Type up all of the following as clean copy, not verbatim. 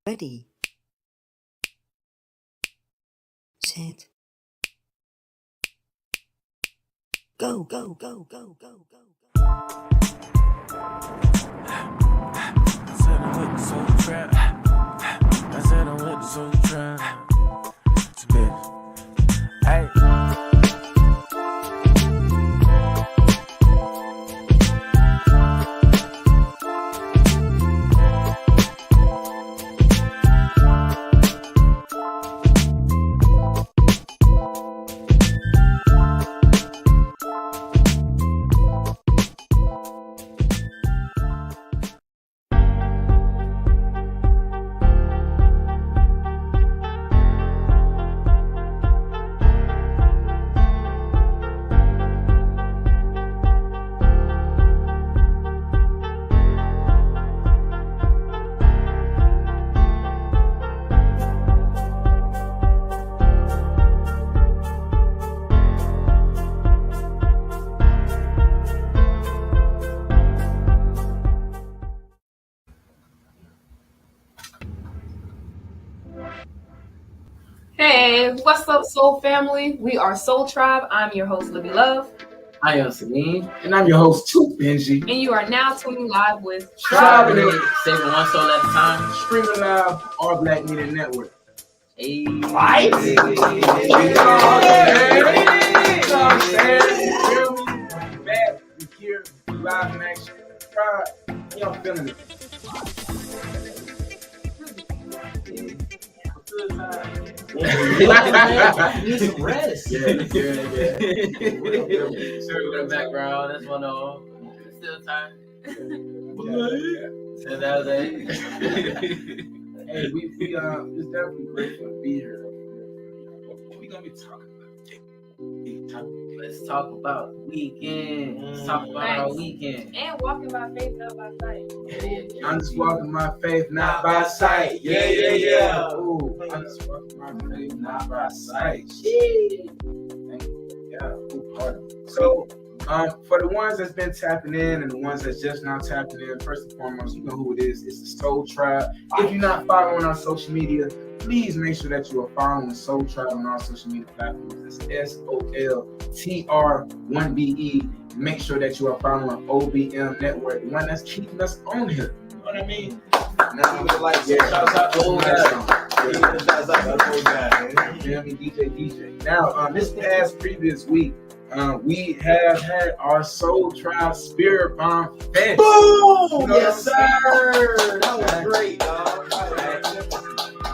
Ready, set, go, go, go, go, go, go, go. I said I went to Soul Trap. I said I went to Soul Trap. It's a bitch. Hey. Hey, what's up, Soul Family? We are Soul Tribe. I'm your host, Libby Love. I am Celine. And I'm your host, too, Benji. And you are now tuning live with Tribulations. Saving one soul at a time. Streaming live, All Black Media Network. Hey. Fight! Hey. Back, we here, live in action. Tribe, y'all feeling it? Need some rest. Yeah. Circle in the background. That's one of them. Still time. So that was it. Hey, we it's definitely grateful to be here. What we gonna be talking about? Let's talk about weekend. Let's talk about our weekend. and walking by faith, not by sight. I'm just walking my faith, not by sight. Yeah. Ooh, I'm just walking my faith, not by sight. Yeah. So, for the ones that's been tapping in and the ones that's just now tapping in, first and foremost, you know who it is. It's the Soul Tribe. If you're not following our social media, please make sure that you are following Soul Tribe on our social media platforms. It's SOLTR1BE. Make sure that you are following OBM Network, the one that's keeping us on here. You know what I mean? Now, Shouts out to old DJ. Now, this past previous week, we have had our Soul Tribe Spirit Bomb Fest. Boom! Yes, sir. That was great, dog.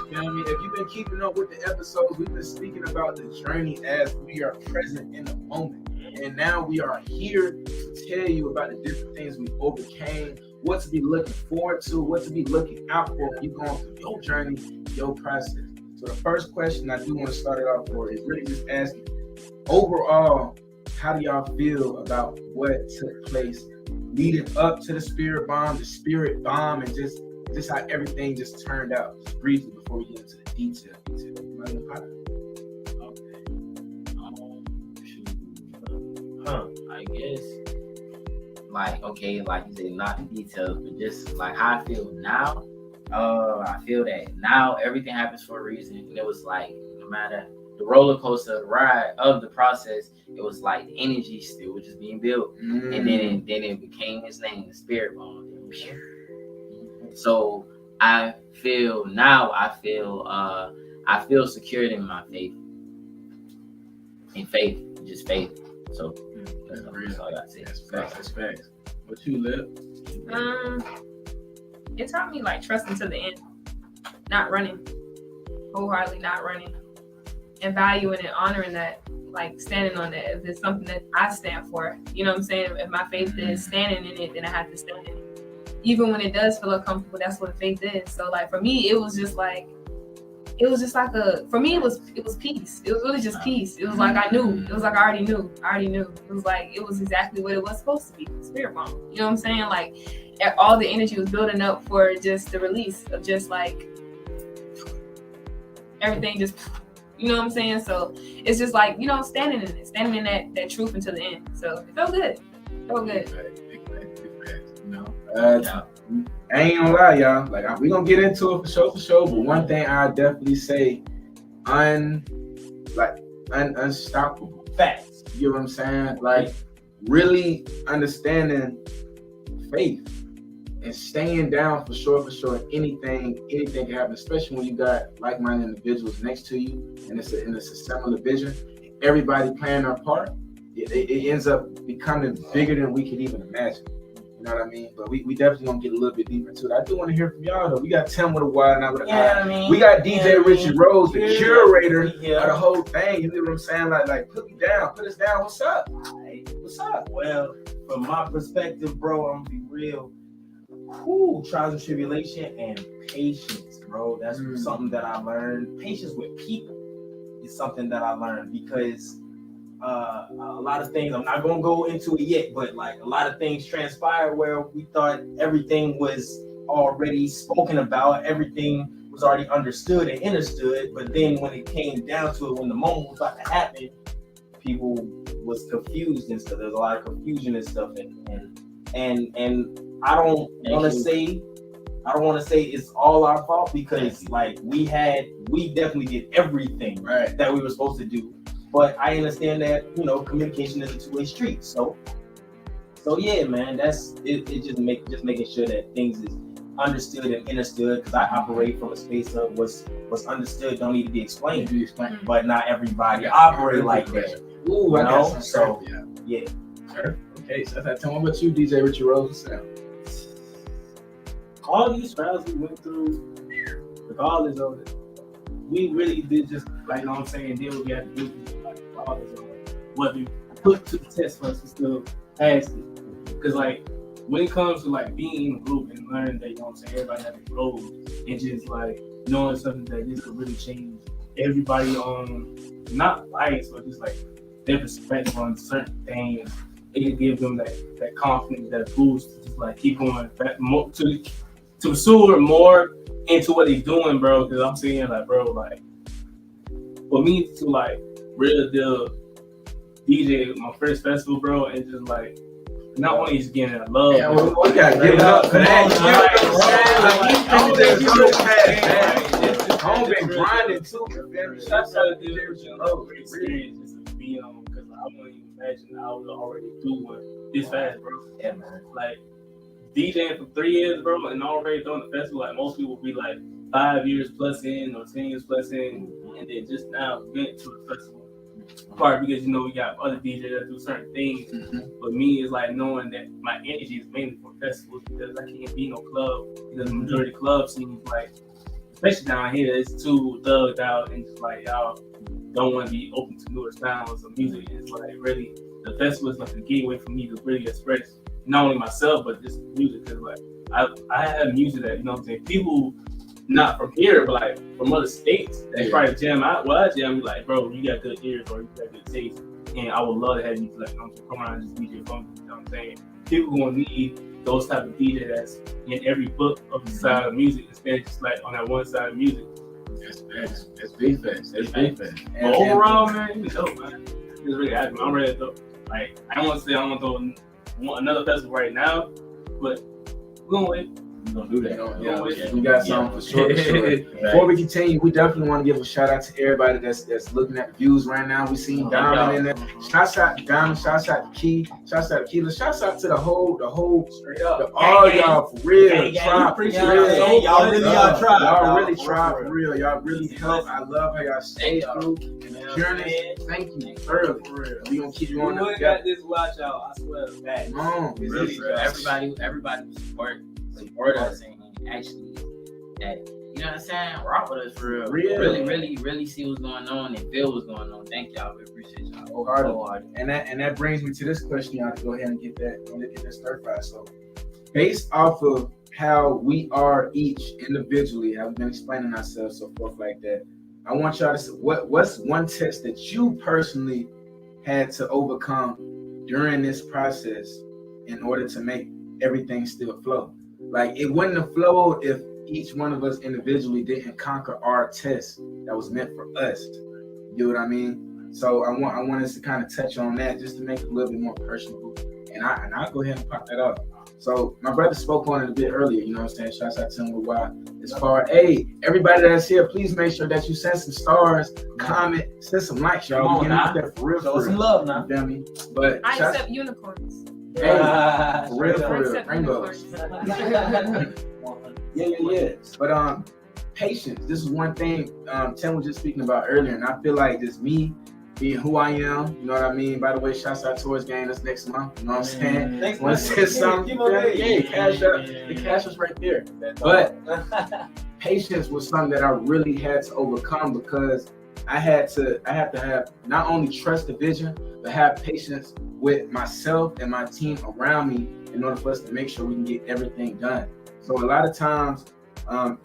You know what I mean? If you've been keeping up with the episodes, we've been speaking about the journey as we are present in the moment. And now we are here to tell you about the different things we overcame, what to be looking forward to, what to be looking out for when you're going through your journey, your process. So the first question I do want to start it off for is really just asking, overall, how do y'all feel about what took place leading up to the Spirit Bomb, and just how everything just turned out? Just briefly before we get into the detail. I guess, like you said, not the details, but just like how I feel now. I feel that now everything happens for a reason, and it was like no matter the roller coaster ride of the process, it was like the energy still was just being built, and then it became his name, the Spirit Bomb. So I feel secured in my faith. Just faith. So that's all I got to say. That's facts. What you live? It taught me like trusting to the end, not running, wholeheartedly not running, and valuing and honoring that, like standing on that. If it's something that I stand for, you know what I'm saying? If my faith is standing in it, then I have to stand in it. Even when it does feel uncomfortable, that's what faith is. So like for me, it was just like it was peace. It was really just peace. It was like I knew. It was like I already knew. It was like it was exactly what it was supposed to be. Spirit bomb. You know what I'm saying? Like all the energy was building up for just the release of just like everything just, you know what I'm saying? So it's just like, you know, standing in that truth until the end. So it felt good. You know, I ain't gonna lie, y'all. Like we gonna get into it for sure. But one thing I definitely say, unstoppable. Facts. You know what I'm saying? Like really understanding faith and staying down for sure. Anything can happen, especially when you got like-minded individuals next to you, and it's a similar vision. Everybody playing their part. It ends up becoming bigger than we could even imagine. You know what I mean? But we definitely gonna get a little bit deeper into it. I do want to hear from y'all though. We got Tim with a Y, not with a I. I mean, We got DJ Richie Rose, the curator of yeah. the whole thing. You know what I'm saying? Like put me down, put us down. What's up? What's up? Well, from my perspective, bro, I'm gonna be real. Trials and tribulation and patience, bro. That's something that I learned. Patience with people is something that I learned because a lot of things, I'm not gonna go into it yet, but like a lot of things transpired where we thought everything was already spoken about, everything was already understood and understood, but then when it came down to it, when the moment was about to happen, people was confused and stuff. There's a lot of confusion and stuff, and I don't want to say it's all our fault because like we definitely did everything that we were supposed to do. But I understand that, communication is a two-way street. So yeah, man, that's it. Just making sure that things is understood and understood. Because I operate from a space of what's understood don't need to be explained. But not everybody operate like that. Ooh, I got some. So yeah. Okay, so tell me about you, DJ Richie Rose. All these trials we went through, regardless of it, we really did just, like, you know what I'm saying, deal what we had to do. Like, regardless of what we put to the test for us, we still passed it. Because, like, when it comes to, like, being in a group and learning that, you know what I'm saying, everybody has a role and just, like, knowing something that this could really change everybody on, not life, but just, like, their perspective on certain things. It could give them that confidence, that boost to just, like, keep going back more, to pursue more into what he's doing, bro. Because I'm saying, like, bro, like, for me to, like, really deal DJ my first festival, bro, and just, like, not only just getting that love. Yeah, we gotta give it up for that. I've been grinding too. Shouts out to DJ Richie Rose. Great experience just to be on, because I wouldn't even imagine I was already doing this fast, bro. Yeah, man. Like, DJing for 3 years, bro, and already doing the festival, like most people be like 5 years plus in or 10 years plus in, and then just now went to the festival. Part because, we got other DJs that do certain things, but me is like knowing that my energy is mainly for festivals because I can't be no club, because the majority of club scenes, like, especially down here, it's too thugged out and just like y'all don't want to be open to newer styles of music. It's like really, the festival is like a gateway for me to really express not only myself, but just music. Because like I have music that, you know what I'm saying, people not from here, but like from other states, they probably jam out. Well, I jam, be like, bro, you got good ears or you got good taste, and I would love to have you like, come around and just DJ funk. You know what I'm saying? People gonna need those type of DJ that's in every book of the side of music instead of just like on that one side of music. That's big facts. But overall, man, it's dope, man. It's really happy. I'm ready to go. Like, I don't want to say I want to throw another festival right now, but we're gonna wait. We're gonna do that. We got something for sure. Before we continue, we definitely want to give a shout out to everybody that's looking at the views right now. We seen Diamond in there. Shouts out to Diamond. Shouts out to Key. Shouts out to Keela. Shouts out to the whole all y'all for real. Y'all really try for real. Y'all really help. I love how y'all stay through the journey. Thank you thoroughly. We gonna keep you on. We got this watch out. I swear. Everybody support us and actually that, you know what I'm saying, rock with us for real. Really see what's going on and feel what's going on. Thank y'all. We appreciate y'all wholeheartedly. And that brings me to this question. Y'all to go ahead and get that stir fry. So based off of how we are each individually, how we've been explaining ourselves, so forth like that, I want y'all to say what's one test that you personally had to overcome during this process in order to make everything still flow. Like, it wouldn't have flowed if each one of us individually didn't conquer our test that was meant for us. You know what I mean? So I want us to kind of touch on that just to make it a little bit more personable. And I'll go ahead and pop that up. So my brother spoke on it a bit earlier, you know what I'm saying? Shouts out to him with why. As far, hey, everybody that's here, please make sure that you send some stars, comment, send some likes, y'all. Come on We getting now. out there for real, Show for some real. love now. You feel me? But I shouts- accept unicorns. hey, for real, I for real. accept Rainbows. unicorns. Yeah. But patience. This is one thing Tim was just speaking about earlier, and I feel like just me being who I am. You know what I mean? By the way, shouts out towards game that's next month. You know what I'm saying? Thanks, Want to say something? Yeah, cash up. The cash was right there. But patience was something that I really had to overcome because I have to have not only trust the vision, but have patience with myself and my team around me in order for us to make sure we can get everything done. So a lot of times, I'm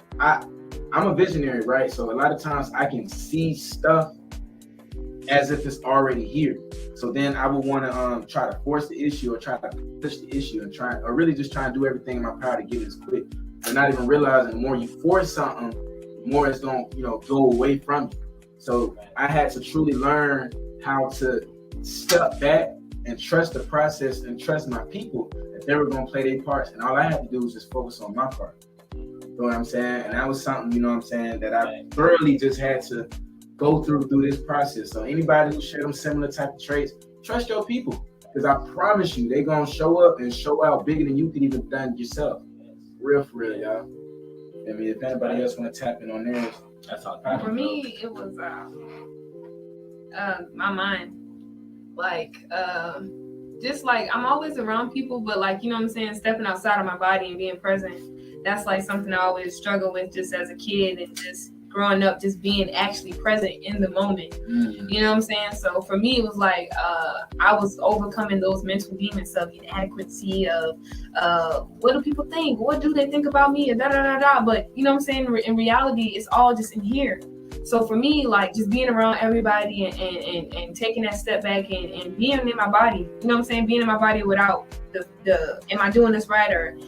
a visionary, right? So a lot of times I can see stuff as if it's already here. So then I would want to try to force the issue or try to push the issue and really just try and do everything in my power to get it as quick. But not even realizing the more you force something, the more it's going to go away from you. So I had to truly learn how to step back and trust the process and trust my people that they were going to play their parts. And all I had to do was just focus on my part. You know what I'm saying? And that was something, you know what I'm saying, that I thoroughly just had to go through this process. So anybody who share them similar type of traits, trust your people. Because I promise you, they're going to show up and show out bigger than you could even done yourself. For real, y'all. I mean, if anybody else want to tap in on theirs, that's all. For me, it was my mind. Like, just like I'm always around people, but like, you know what I'm saying, stepping outside of my body and being present, that's like something I always struggle with just as a kid and just growing up, just being actually present in the moment. You know what I'm saying? So for me, it was like I was overcoming those mental demons of inadequacy, of what do people think? What do they think about me? And da da da da. But you know what I'm saying? In reality, it's all just in here. So for me, like just being around everybody and taking that step back and being in my body, you know what I'm saying? Being in my body without the am I doing this right? Or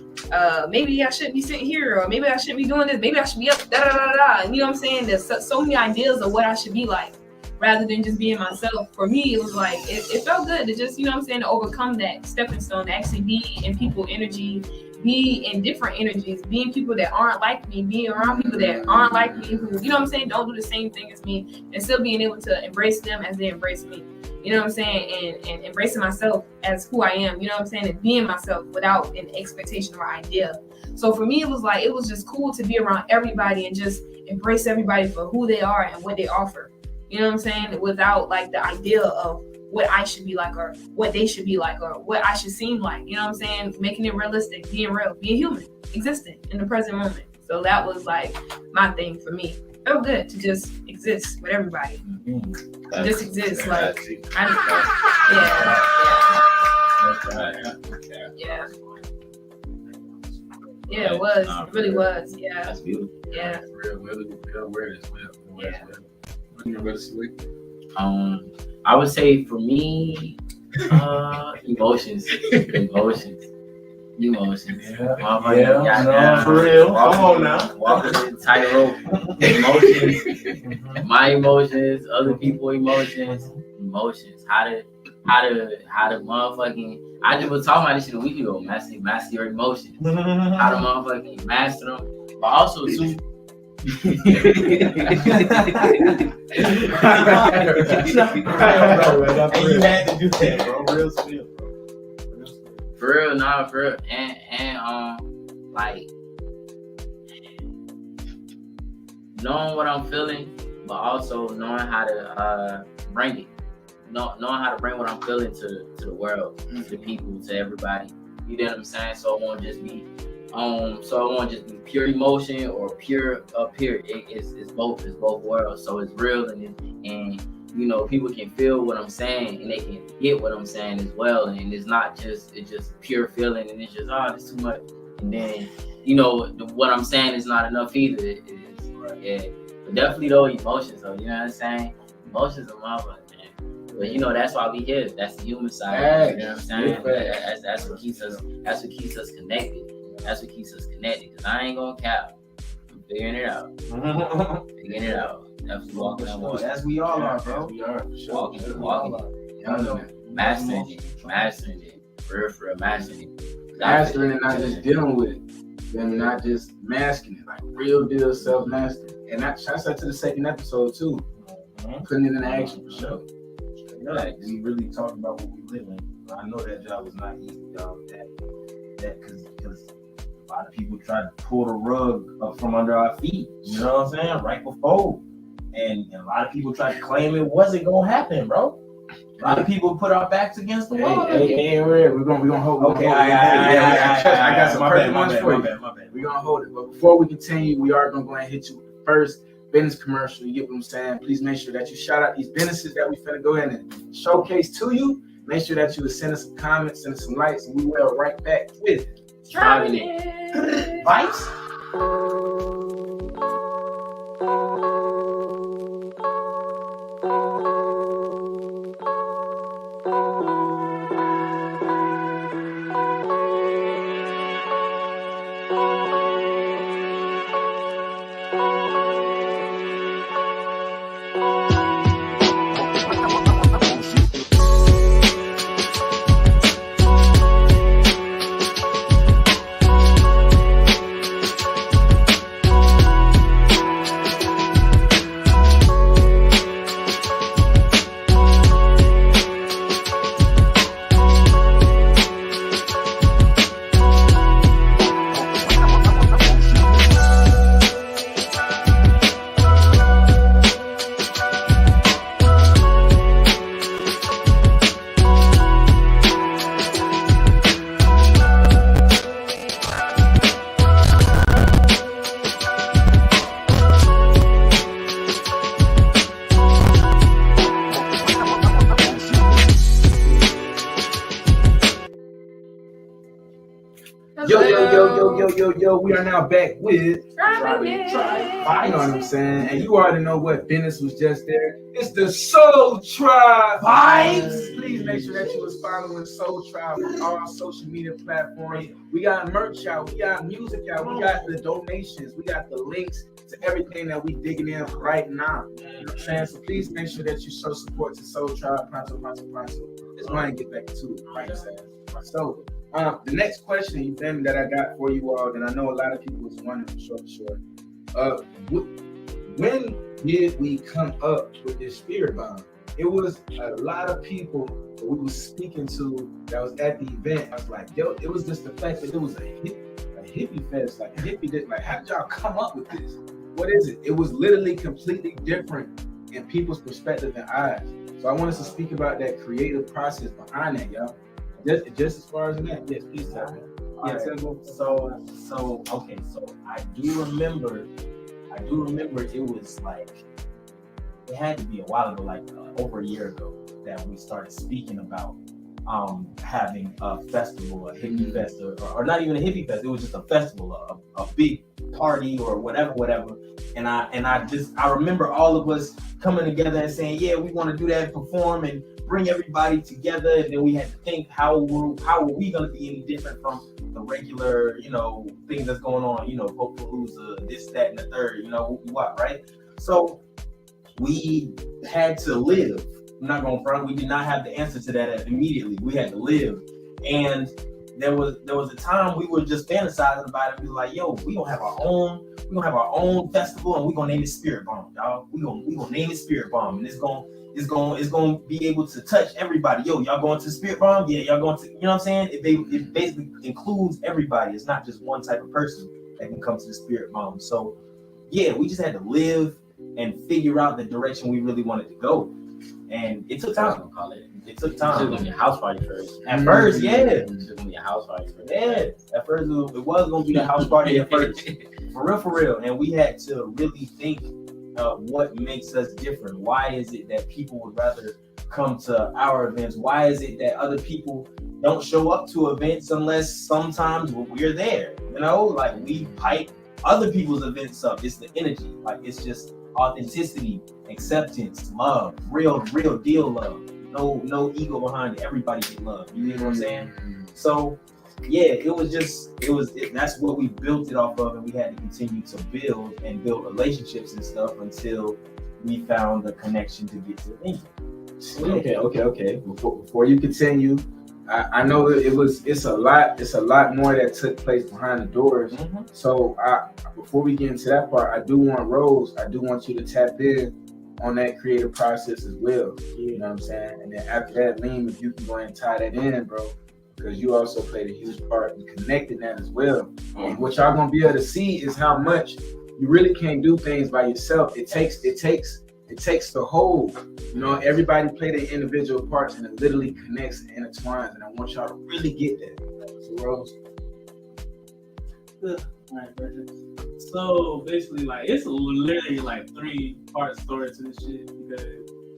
maybe I shouldn't be sitting here, or maybe I shouldn't be doing this, maybe I should be up, da da da da. You know what I'm saying? There's so many ideas of what I should be like, rather than just being myself. For me, it was like, it felt good to just, you know what I'm saying, to overcome that stepping stone, to actually be in people energy, be in different energies, being people that aren't like me, being around people that aren't like me, who, you know what I'm saying, don't do the same thing as me, and still being able to embrace them as they embrace me. You know what I'm saying? And embracing myself as who I am, you know what I'm saying? And being myself without an expectation or idea. So for me, it was just cool to be around everybody and just embrace everybody for who they are and what they offer. You know what I'm saying? Without like the idea of what I should be like or what they should be like or what I should seem like. You know what I'm saying? Making it realistic, being real, being human, existing in the present moment. So that was like my thing for me. It felt good to just exist with everybody. To just exist. Like, yeah. Yeah, it was. It really was. Yeah. That's beautiful. Yeah. Real awareness. Yeah. What you gonna say? I would say for me, emotions. Yeah, for real. Come on now. Walking the tightrope. Emotions. My emotions, other people's emotions. How to motherfucking. I just was talking about this shit a week ago. Master your emotions. How to motherfucking master them, but also too. And you had to do that, bro. Real spill, bro. For real. And like knowing what I'm feeling, but also knowing how to bring it. Knowing how to bring what I'm feeling to the world, to the people, to everybody. You know what I'm saying? So it won't just be pure emotion or pure up here. It's both worlds. So it's real and you know, people can feel what I'm saying and they can get what I'm saying as well. And it's just pure feeling and it's just it's too much. And then, you know, what I'm saying is not enough either. But definitely those emotions. So you know what I'm saying? Emotions are motherfucking. But you know, that's why we here. That's the human side. You know what I'm saying? That's what keeps us connected. That's what keeps us connected. Cause I ain't gonna cap. I'm figuring it out. Definitely walking that walk. As we all are, bro. We are. Walking. Mastering it. For real, mastering it. mastering and not just dealing with it. Them not just masking it, like real deal self-mastery. And that shouts out to the second episode too. Putting it in action for sure. Like, we really talk about what we live in. I know that job is not easy, y'all. That because a lot of people try to pull the rug up from under our feet. You know what I'm saying? Right before, and a lot of people try to claim it wasn't gonna happen, bro. A lot of people put our backs against the wall. Hey, we're gonna hold. Okay, I got some perfect ones for you. My bad. We're gonna hold it. But before we continue, we are gonna go ahead and hit you with the first business commercial. You get what I'm saying? Please make sure that you shout out these businesses that we finna go ahead and showcase to you. Make sure that you will send us some comments, send us some likes, and we will right back with Driving it. Vibes. Yo, we are now back with Driving it. you know what I'm saying? And you already know what business was just there. It's the Soul Tribe Vibes. Please make sure that you was following Soul Tribe on all social media platforms. We got merch out, we got music out, we got the donations, we got the links to everything that we digging in right now. You know what I'm saying? So please make sure that you show support to Soul Tribe. Pronto. Let's go ahead and get back to it. Right, so the next question then that I got for you all, and I know a lot of people was wondering for sure. When did we come up with this spirit bomb? It was a lot of people that we was speaking to that was at the event. I was like, yo, it was just the fact that it was a hippie fest, like a hippie. Like, how did y'all come up with this? What is it? It was literally completely different in people's perspective and eyes. So I want us to speak about that creative process behind that, y'all. Just as far as that, yes, please tell me. Yeah, so okay, so I do remember it was like, it had to be a while ago, like over a year ago, that we started speaking about having a festival, a hippie fest, or not even a hippie fest. It was just a festival, a big party or whatever. And I remember all of us coming together and saying, yeah, we want to do that, perform and bring everybody together. And then we had to think, how were we going to be any different from the regular, things that's going on, Popalooza, this, that, and the third, what, right? So we had to live. I'm not going front. We did not have the answer to that immediately. We had to live. And there was a time we were just fantasizing about it. We were like, yo, we're gonna have our own festival, and we're gonna name it Spirit Bomb, y'all. We're gonna name it Spirit Bomb, and it's gonna be able to touch everybody. Yo, y'all going to Spirit Bomb? Yeah, y'all going to, you know what I'm saying? It basically includes everybody. It's not just one type of person that can come to the Spirit Bomb. So yeah, we just had to live and figure out the direction we really wanted to go. And it took time. It took time. It was gonna be a house party first. At first, yeah. It was gonna be a house party first. Yeah. At first, it was gonna be a house party at first. For real. And we had to really think what makes us different. Why is it that people would rather come to our events? Why is it that other people don't show up to events unless sometimes we're there? Like we pipe other people's events up. It's the energy. Like it's just authenticity, acceptance, love, real deal love. No ego behind it. Everybody get love. You know what I'm saying? So yeah, that's what we built it off of, and we had to continue to build relationships and stuff until we found the connection to get to the thing. Okay. Before you continue, I know that it's a lot more that took place behind the doors. Mm-hmm. So before we get into that part, I do want you to tap in on that creative process as well. You know what I'm saying? And then after that, Liam, if you can go ahead and tie that in, bro, because you also played a huge part in connecting that as well. And what y'all gonna be able to see is how much you really can't do things by yourself. It takes the whole. You know, everybody play their individual parts, and it literally connects and intertwines. And I want y'all to really get that. So, Rose. Alright, so basically, like, it's literally like 3-part story to this shit, because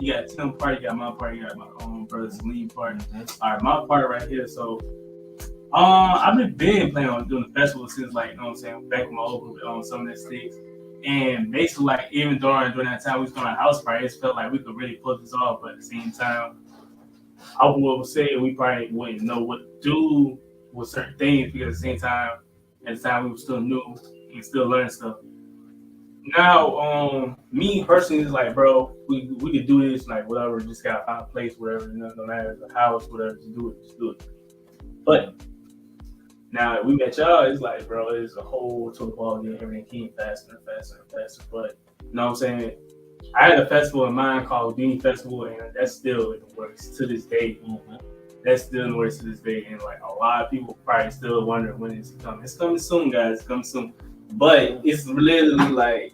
you got Tim part, you got my part, you got my own brother's lead part. All right, my part right here. So, I've been planning on doing the festival since, like, you know what I'm saying, back when my old group on some of the sticks. And basically, like, even during that time we was doing a house party, it felt like we could really pull this off. But at the same time, I would say we probably wouldn't know what to do with certain things, because at the same time, we were still new and still learning stuff. Now, me personally is like, bro, we could do this, like, whatever, just gotta find a place, whatever, you know, no matter the house, whatever, just do it. But now that we met y'all, it's like, bro, it's a whole total ball game. Everything came faster and faster and faster. But you know what I'm saying? I had a festival in mind called Beanie Festival, and that's still in the works to this day. Mm-hmm. That's still in the works to this day, and like a lot of people probably still wondering when it's coming. It's coming soon, guys. It's coming soon. But it's literally like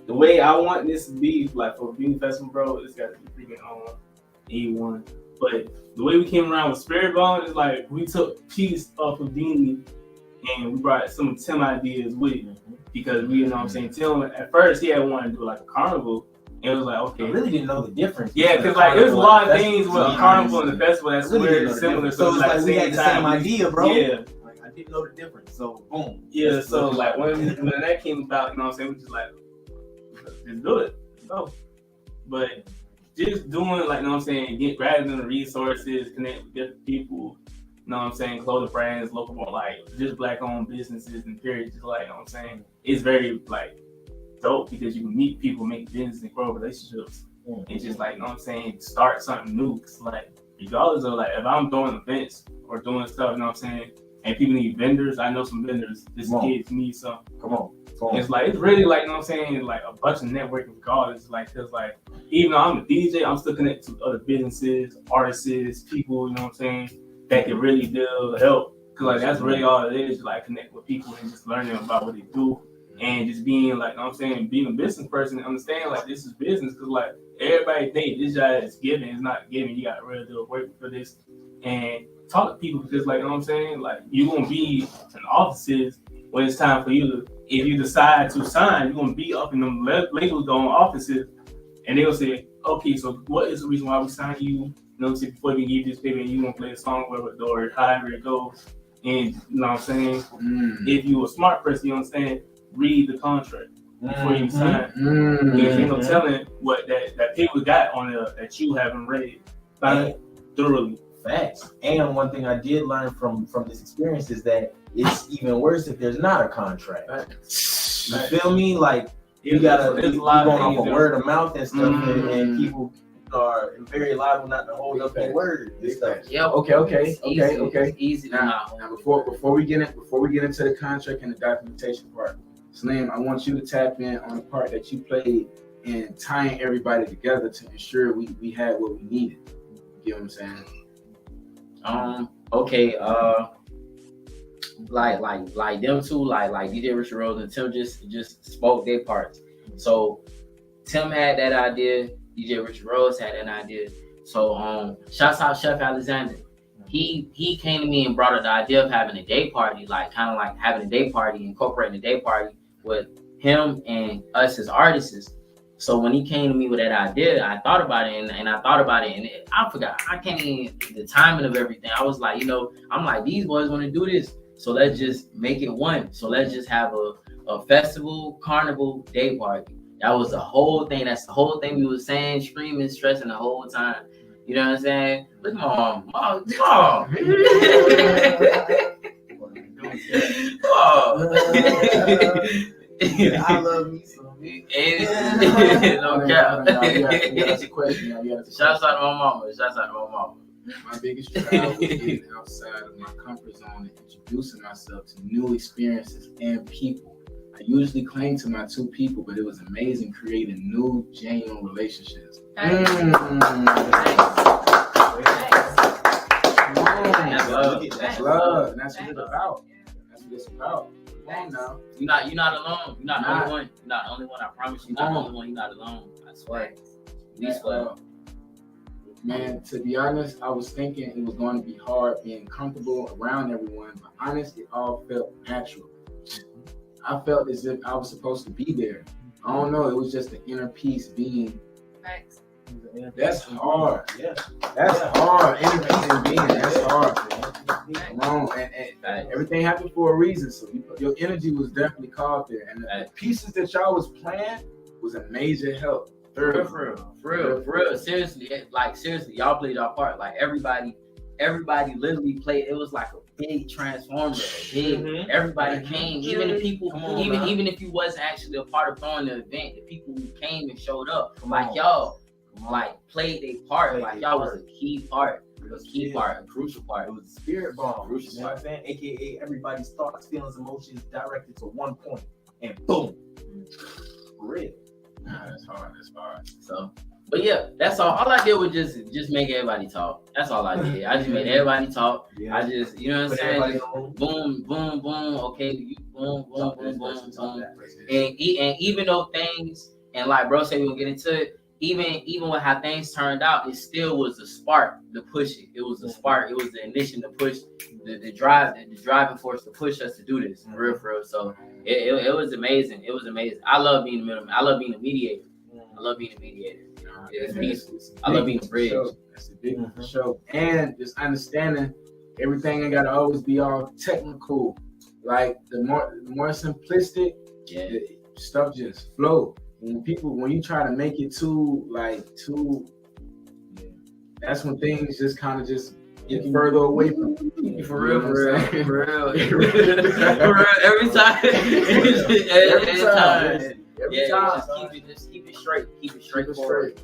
the way I want this to be, like for Beanie Festival, bro. It's got to be freaking on A1. But the way we came around with Spirit Bomb is like we took piece off of Beanie and we brought some Tim ideas with it, because we, you know what I'm saying, Tim at first he had wanted to do like a carnival. And it was like, okay. I really didn't know the difference. Yeah, because like there's a lot of things with a carnival and the festival that's really similar. So it's like we had the same idea, bro. Yeah. Like I didn't know the difference. So boom. Yeah, so like when that came about, you know what I'm saying, we just like, just do it. No. But just doing, like, you know what I'm saying, grabbing the resources, connect with different people, you know what I'm saying, clothing brands, local, like, just black-owned businesses and period, just like, you know what I'm saying, it's very, like, dope, because you can meet people, make business, and grow relationships, and just, like, you know what I'm saying, start something new, because, like, regardless of, like, if I'm doing events or doing stuff, you know what I'm saying, and people need vendors, I know some vendors, this kids need some. Come on. It's like, it's really like, you know what I'm saying, like a bunch of networking regardless, like, cause like, even though I'm a DJ, I'm still connected to other businesses, artists, people, you know what I'm saying, that can really help. Cause like, that's really all it is, like connect with people and just learning about what they do. And just being like, you know what I'm saying, being a business person and understand like this is business. Cause like everybody think this job is giving, it's not giving. You got to really do work for this and talk to people, because like, you know what I'm saying, like you're going to be in offices when it's time for you to, if you decide to sign, you're going to be up in them legally going offices, and they'll say, okay, so what is the reason why we signed you? You know what I'm saying, before we give you this paper and you want to play a song or however it goes. And you know what I'm saying? If you're a smart person, you understand, read the contract before you sign. Because ain't no telling what that paper got on there that you haven't read thoroughly. Facts. And one thing I did learn from this experience is that it's even worse if there's not a contract. You feel me? Like you gotta be going off of word of mouth and stuff, and people are very liable not to hold up their word. Yeah. Okay. It's easy now before we get into the contract and the documentation part, Slim, I want you to tap in on the part that you played in tying everybody together to ensure we had what we needed. You know what I'm saying? Okay, like them two, like DJ Richard Rose and Tim just spoke their parts. So Tim had that idea, DJ Richard Rose had that idea. So shouts out Chef Alexander. He came to me and brought up the idea of having a day party, like kind of like having a day party, incorporating a day party with him and us as artists. So when he came to me with that idea, I thought about it, and I forgot. I can't even the timing of everything. I was like, you know, I'm like, these boys want to do this, so let's just make it one. So let's just have a festival, carnival, day party. That was the whole thing. That's the whole thing we was saying, screaming, stressing the whole time. You know what I'm saying? Look, mom. I love me some. No cap. You got a question. Shouts out to my mama. My biggest trial was getting outside of my comfort zone and introducing myself to new experiences and people. I usually cling to my 2 people, but it was amazing creating new, genuine relationships. Thanks. That's love. That's love. And that's what it's about. That's what it's about. Come on now. You're not alone. You're not the only one. You're not the only one. I promise you. You're not the only one. You're not alone. I swear. Please swear. Man, to be honest, I was thinking it was going to be hard being comfortable around everyone, but honestly, it all felt natural. I felt as if I was supposed to be there. I don't know. It was just the inner peace being. Thanks. That's hard. Yeah. That's hard. Inner peace and being. That's hard. Come on. And everything happened for a reason. So your energy was definitely called there. And the pieces that y'all was playing was a major help. For real. Seriously, y'all played your part. Like everybody literally played. It was like a big transformer. Everybody came, even the people, even if you wasn't actually a part of throwing the event, the people who came and showed up, y'all, played their part. Like y'all was a key part. It was a key part, a crucial part. It was a spirit bomb. Crucial You know what I'm saying? AKA everybody's thoughts, feelings, emotions directed to one point, and boom, for real. Nah, that's hard. So, but yeah, that's all. All I did was just make everybody talk. That's all I did. I just made everybody talk. Yeah. I just, you know what I'm saying? Just boom, boom, boom. Okay, you boom, boom, boom, boom, boom. And even though things, and like bro said, we gonna get into it. Even with how things turned out, it still was a spark to push it. It was a spark. It was the ignition to push the driving force to push us to do this. For real. So it was amazing. It was amazing. I love being the middleman. I love being a mediator. It's peaceful. I love being a bridge. That's a big one for sure. And just understanding everything ain't gotta always be all technical. Like the more simplistic, stuff just flow. When you try to make it too, that's when things just kind of just get further away from you. For real. Every time. Just keep it straight. Keep it straightforward.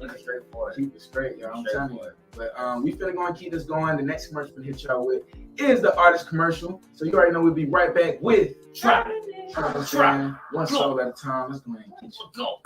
Keep it straight, y'all. I'm telling you. But we finna go and keep this going. The next commercial we're gonna hit y'all with is the artist commercial. So you already know we'll be right back with Trap. One soul at a time. Let's go ahead and get you. Go.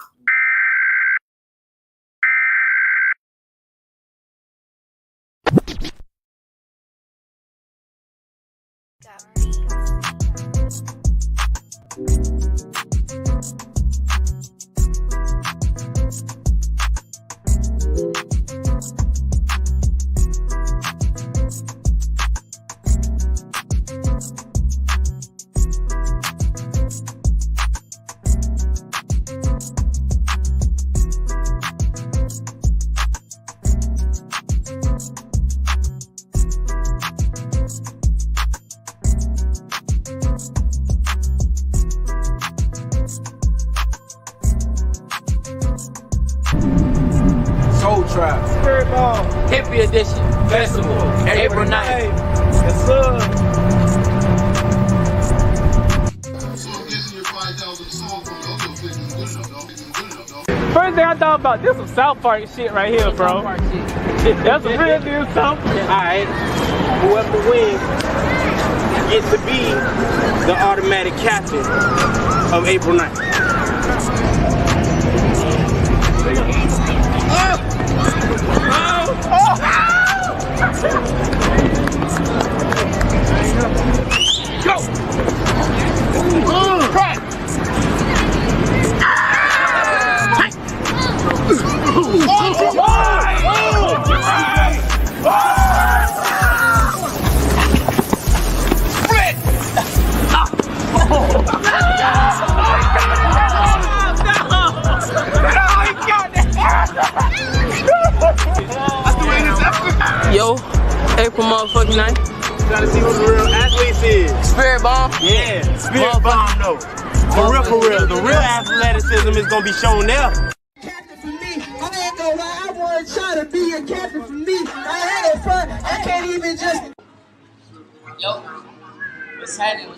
Hippie Edition Festival, April 9th. Yes, sir. First thing I thought about, this some South Park shit right here, bro. That's a real deal South Park. Alright, whoever wins gets to be the automatic captain of April 9th. Yo, April motherfucking 9th. Trying to see what the real athletes is. Spirit bomb. Yeah, spirit bomb though. For real. The real athleticism is gonna be shown there. Captain for me, I ain't gonna lie, I wasn't trying to be a captain for me. I had no fun, I can't even just. Yo, what's happening?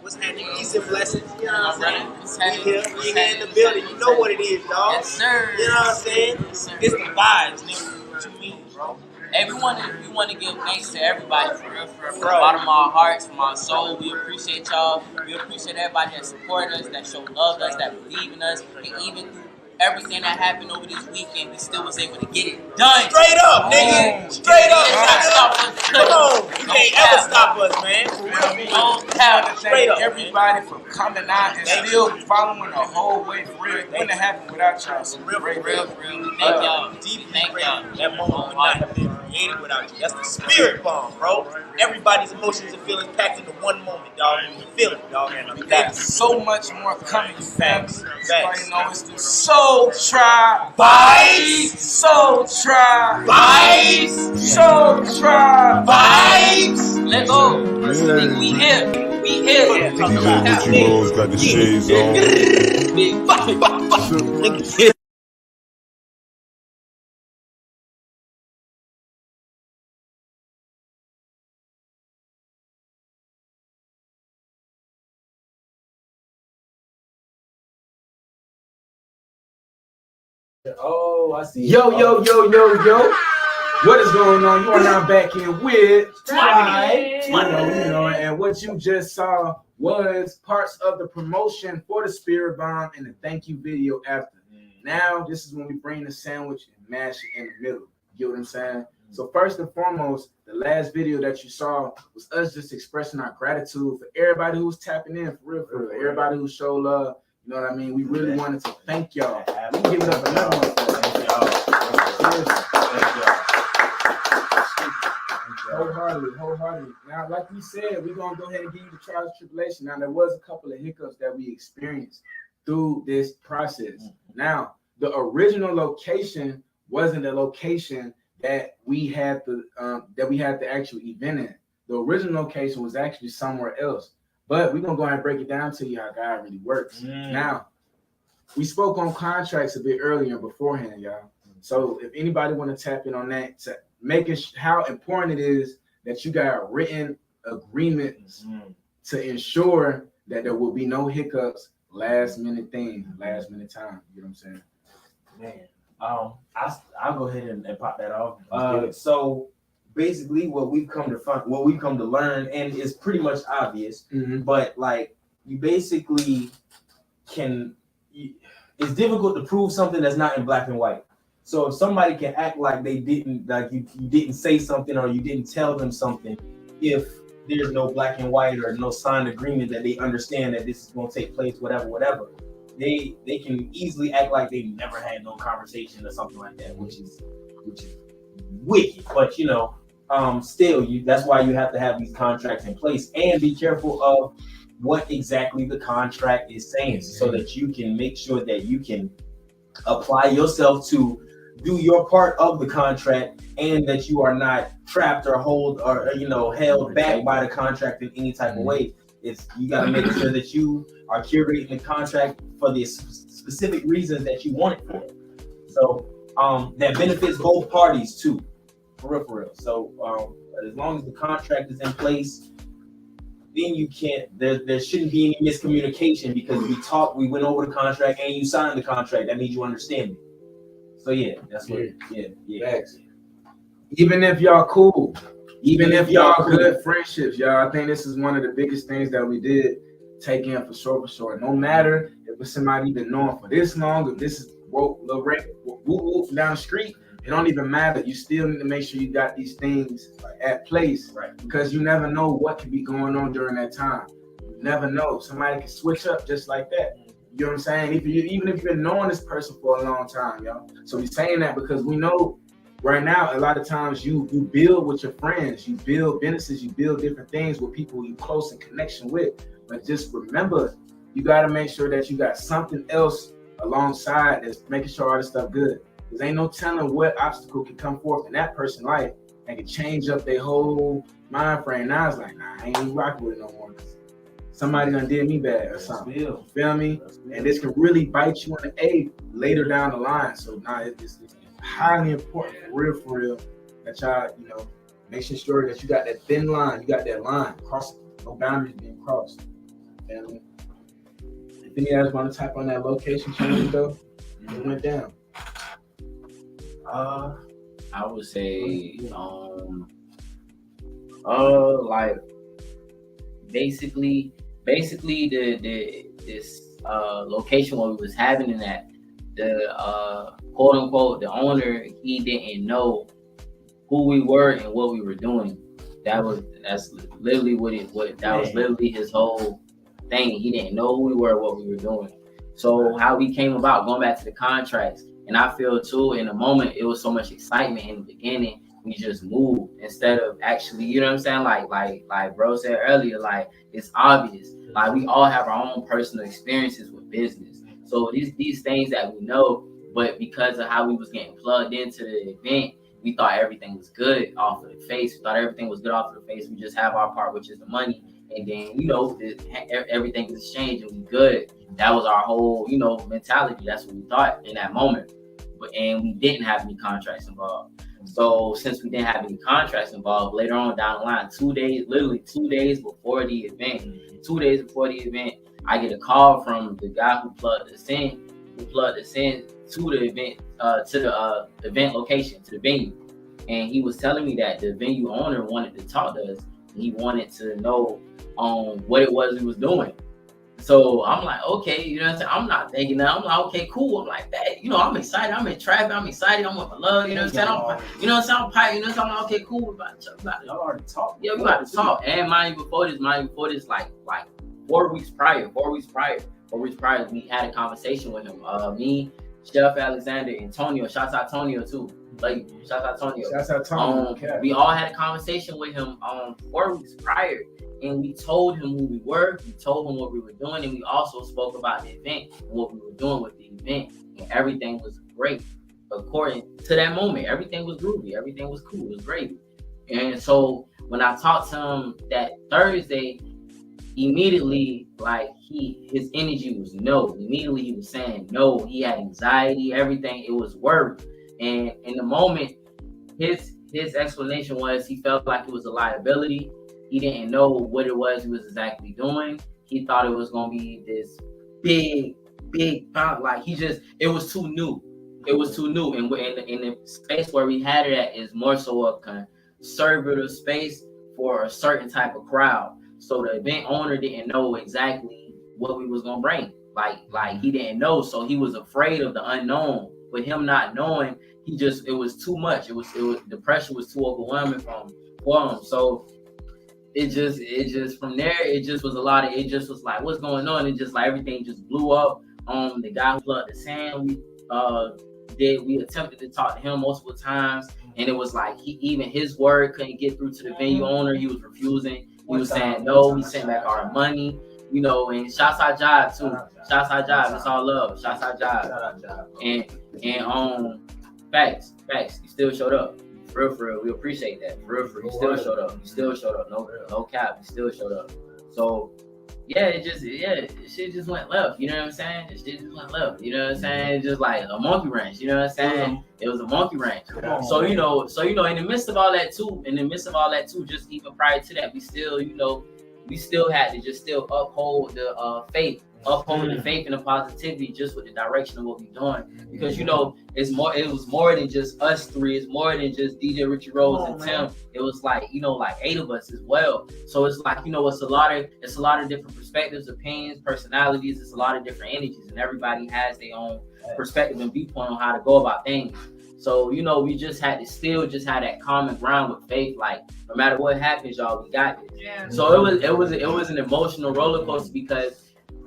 What's happening? Peace and blessings. You know what I'm saying? We here in the building. You know what it is, dog. Yes, sir. You know what I'm saying? Yes, sir. It's the vibes, nigga. What you mean, bro? We want to give thanks to everybody for real, from the bottom of our hearts, from our soul. We appreciate y'all. We appreciate everybody that support us, that show love us, that believe in us, and even through everything that happened over this weekend, we still was able to get it done. Straight up, nigga. Straight up, nigga. Come on. You can't ever stop us, man. No cap. Straight up. Everybody for coming out and still following the whole way for real. It wouldn't have happened without y'all. So Real. Thank y'all. Thank y'all. That moment would not have been created without you. That's the spirit bomb, bro. Everybody's emotions and feelings packed into one moment, dog. You feel it, dog. There's so much more coming. Facts. You know, it's the Soul Tribe vibes. Soul Tribe vibes. Soul Tribe vibes. Let go. We here. We here. Gucci Rose got the shades on. Oh, I see. Yo. What is going on? You are now back in with Twice. You know, and what you just saw was parts of the promotion for the Spirit Bomb and the thank you video after. Now, this is when we bring the sandwich and mash it in the middle. You get what I'm saying? So first and foremost, the last video that you saw was us just expressing our gratitude for everybody who's tapping in, for real. Everybody who showed love. You know what I mean? We really wanted to thank y'all. We can give it up another one for thank y'all. Wholeheartedly. Now, like we said, we're going to go ahead and give you the trials and tribulation. Now, there was a couple of hiccups that we experienced through this process. Now, the original location wasn't the location that we had the actual event in. The original location was actually somewhere else. But we're going to go ahead and break it down to you how God really works. Now, we spoke on contracts a bit earlier beforehand, y'all. So if anybody want to tap in on that, to making how important it is that you got written agreements to ensure that there will be no hiccups, last minute thing, last minute time. You know what I'm saying? Man, I'll go ahead and pop that off. So basically, what we've come to learn, and it's pretty much obvious, but like you basically it's difficult to prove something that's not in black and white. So if somebody can act like they didn't, like you didn't say something or you didn't tell them something, if there's no black and white or no signed agreement that they understand that this is going to take place, whatever, they can easily act like they never had no conversation or something like that, which is wicked. But still, that's why you have to have these contracts in place and be careful of what exactly the contract is saying, so that you can make sure that you can apply yourself to do your part of the contract, and that you are not trapped or held back by the contract in any type of way. You got to make sure that you are curating the contract for the specific reasons that you want it for. So that benefits both parties too, for real. So as long as the contract is in place, then you can't. There shouldn't be any miscommunication, because we went over the contract and you signed the contract. That means you understand it. So yeah, that's what. Yeah. Even if y'all cool, even if y'all good friendships, y'all, I think this is one of the biggest things that we did take in for sure. No matter if it's somebody been knowing for this long, if this is whoop down the street, it don't even matter. You still need to make sure you got these things at place, right? Because you never know what could be going on during that time. You never know. Somebody can switch up just like that. You know what I'm saying? Even if you've been knowing this person for a long time, y'all. So we're saying that because we know right now, a lot of times you build with your friends, you build businesses, you build different things with people you close in connection with. But just remember, you got to make sure that you got something else alongside that's making sure all this stuff good. Because ain't no telling what obstacle can come forth in that person's life and can change up their whole mind frame. Now it's like, nah, I ain't even rocking with it no more. Somebody done did me bad or something. You feel me? And this can really bite you in the egg later down the line. So now it's highly important, for real, that y'all, making sure that you got that thin line, you got that line, cross, no boundaries being crossed. family. If any guys want to type on that location change though, it went down. I would say, like basically this location where we was having it at, the quote unquote the owner, he didn't know who we were and what we were doing. That's literally that was literally his whole thing. He didn't know who we were, what we were doing. So how we came about, going back to the contracts, and I feel too in the moment it was so much excitement in the beginning. We just moved instead of actually, you know what I'm saying? Like bro said earlier, like it's obvious. Like we all have our own personal experiences with business. So these things that we know, but because of how we was getting plugged into the event, we thought everything was good off of the face. We thought everything was good off of the face. We just have our part, which is the money. And then, you know, everything is exchanged and we good. That was our whole, you know, mentality. That's what we thought in that moment. And we didn't have any contracts involved. So since we didn't have any contracts involved, later on down the line, 2 days, literally 2 days before the event, I get a call from the guy who plugged us in to the event, to the event location, to the venue. And he was telling me that the venue owner wanted to talk to us. He wanted to know what it was we was doing. So I'm like, okay, you know what I'm saying? I'm not thinking that. I'm like, okay, cool. I'm like, that, you know, I'm excited. I'm in traffic. I'm excited. I'm with my love. You know what I'm saying? You know what I'm saying? I'm piping. You know what I'm saying? I'm like, okay, cool. Y'all already talked. Yeah, we about to talk. And mind you, before this, like 4 weeks prior, we had a conversation with him. Me, Chef Alexander, and Tonio. Shouts out Tonio too. Like, shouts out Tonio. Shouts out Tonio. We all had a conversation with him 4 weeks prior. And we told him who we were, we told him what we were doing, and we also spoke about the event and what we were doing with the event. And everything was great. According to that moment, everything was groovy, everything was cool, it was great. And so when I talked to him that Thursday, immediately, like his energy was no. Immediately he was saying no, he had anxiety, everything, it was work. And in the moment, his explanation was he felt like it was a liability. He didn't know what it was he was exactly doing. He thought it was gonna be this big, like it was too new. It was too new. And in the space where we had it at is more so a conservative space for a certain type of crowd. So the event owner didn't know exactly what we was gonna bring. Like he didn't know, so he was afraid of the unknown. With him not knowing, it was too much. It was the pressure was too overwhelming for him. So it just from there, it just was a lot of, it just was like, what's going on? It just like everything just blew up. The guy who plugged us in, we attempted to talk to him multiple times, and it was like even his word couldn't get through to the venue owner. He was refusing. He was saying no. He sent back our money, you know. And shouts out Jive too. Shouts out Jive. It's all love. Shouts out Jive. And facts. You still showed up. For real, we appreciate that. For real, you still showed up. No cap, you still showed up. So yeah, shit just went left. You know what I'm saying? Shit just went left. You know what I'm saying? Just like a monkey wrench. You know what I'm saying? It was a monkey wrench. So you know, in the midst of all that too, just even prior to that, we still had to just still uphold the faith. Upholding the faith and the positivity just with the direction of what we're doing, because you know it was more than just us three. It's more than just DJ Richie Rose and Tim. It was like, you know, like 8 of us as well. So it's like, you know, it's a lot of different perspectives, opinions, personalities. It's a lot of different energies, and everybody has their own perspective and viewpoint on how to go about things. So, you know, we just had to still just have that common ground with faith. Like, no matter what happens, y'all, we got this. Yeah. So it was an emotional roller coaster, because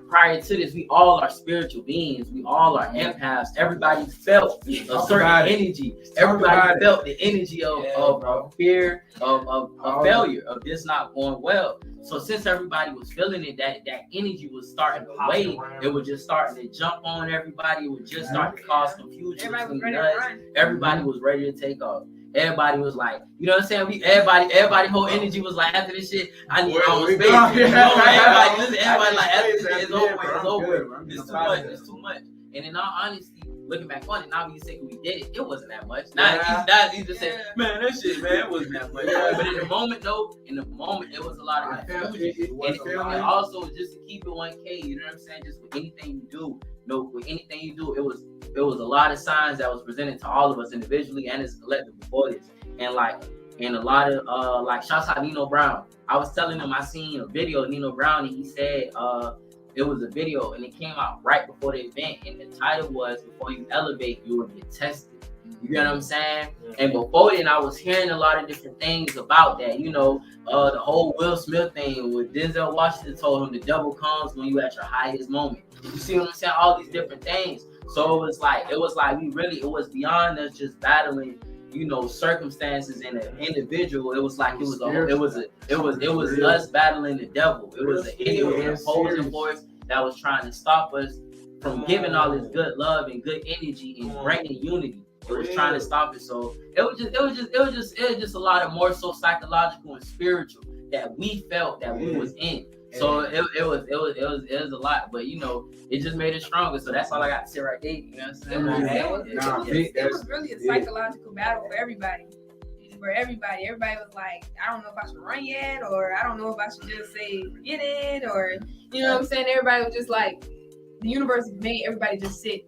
prior to this, we all are spiritual beings. We all are empaths. Everybody felt a certain energy. Everybody felt the energy of fear, of failure, of this not going well. So since everybody was feeling it, that energy was starting to wave. It was just starting to jump on everybody. It would just start to cause confusion. Everybody was ready to take off. Everybody was like, you know what I'm saying? Everybody whole energy was like, after this shit, I need my own space. Everybody like, after this shit, it's over. It's too much. And in all honesty, looking back on it, now when you say we did it, it wasn't that much. Now you just said, man, that shit, man, it wasn't that much. But in the moment, though, it was a lot of confusion. And also, just to keep it 1K, you know what I'm saying? Just with anything you do, it was a lot of signs that was presented to all of us individually and as a collective before this. And a lot of shouts out Nino Brown. I was telling him I seen a video of Nino Brown, and he said it was a video and it came out right before the event, and the title was "Before You Elevate, You Will Get Tested." You get what I'm saying? And before then, I was hearing a lot of different things about that. You know, the whole Will Smith thing with Denzel Washington told him the devil comes when you at your highest moment. You see what I'm saying? All these different things. So it was like it was beyond us just battling, you know, circumstances and an individual. It was like it was us battling the devil. It was an opposing force that was trying to stop us from giving all this good love and good energy and bringing unity. It was trying to stop it. So it was just a lot of more so psychological and spiritual that we felt that we was in. So it was a lot, but you know, it just made it stronger. So that's all I got to say right there. You know what I'm saying? It was really a psychological battle for everybody. Everybody was like, I don't know if I should run yet, or I don't know if I should just say get it, or you know what I'm saying? Everybody was just like, the universe made everybody just sit.